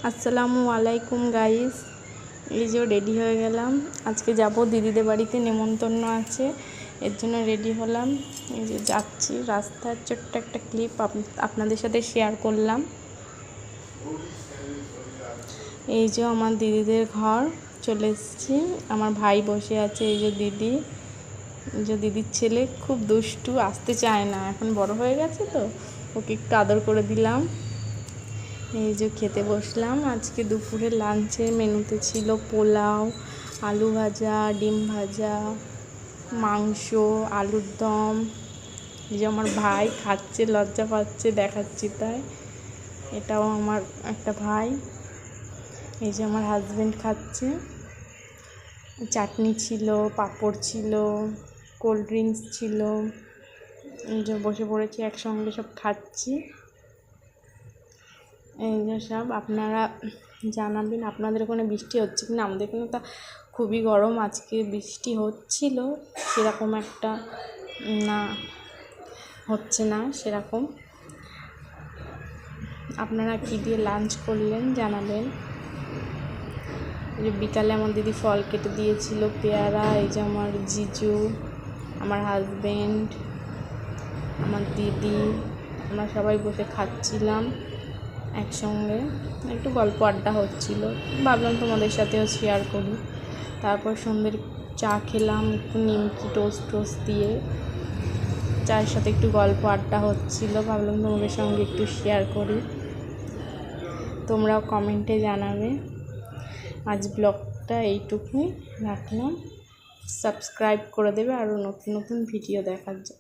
আসসালামু আলাইকুম গাইস। এই যে রেডি হয়ে গেলাম, আজকে যাব দিদিদের বাড়িতে, নেমন্তন্ন আছে, এর জন্য রেডি হলাম। এই যে যাচ্ছি, রাস্তার ছোট্ট একটা ক্লিপ আপনাদের সাথে শেয়ার করলাম। এই যে আমার দিদিদের ঘর, চলে এসেছি। আমার ভাই বসে আছে, এই যে দিদি, এই যে দিদির ছেলে খুব দুষ্টু, আসতে চায় না, এখন বড় হয়ে গেছে তো, ওকে একটু আদর করে দিলাম। এই যে খেতে বসলাম। আজকে দুপুরে লাঞ্চের মেনুতে ছিল পোলাও, আলু ভাজা, ডিম ভাজা, মাংস, আলুর দম। এই যে আমার ভাই খাচ্ছে, লজ্জা পাচ্ছে, দেখাচ্ছি তাই। এটাও আমার একটা ভাই। এই যে আমার হাজবেন্ড খাচ্ছে। চাটনি ছিল, পাঁপড় ছিল, কোল্ড ড্রিঙ্কস ছিল। এই যে বসে পড়েছি, একসঙ্গে সব খাচ্ছি। এই যে সব আপনারা জানাবেন আপনাদের ওখানে বৃষ্টি হচ্ছে কিনা। আমাদের এখানে তো খুবই গরম, আজকে বৃষ্টি হচ্ছিল, সেরকম একটা না, হচ্ছে না সেরকম। আপনারা কী দিয়ে লাঞ্চ করলেন জানাবেন। এই যে বিকালে আমার দিদি ফল কেটে দিয়েছিল, পেয়ারা। এই যে আমার জিজু, আমার হাজবেন্ড, আমার দিদি, আমরা সবাই বসে খাচ্ছিলাম একসঙ্গে, একটু গল্প আড্ডা হচ্ছিল, ভাবলাম তোমাদের সাথেও শেয়ার করি। তারপর সন্ধ্যের চা খেলাম, একটু নিমকি টোস্ট দিয়ে, চায়ের সাথে একটু গল্প আড্ডা হচ্ছিল, ভাবলাম তোমাদের সঙ্গে একটু শেয়ার করি, তোমরাও কমেন্টে জানাবে। আজ ব্লগটা এইটুকুই রাখলাম, সাবস্ক্রাইব করে দেবে আরও নতুন নতুন ভিডিও দেখার জন্য।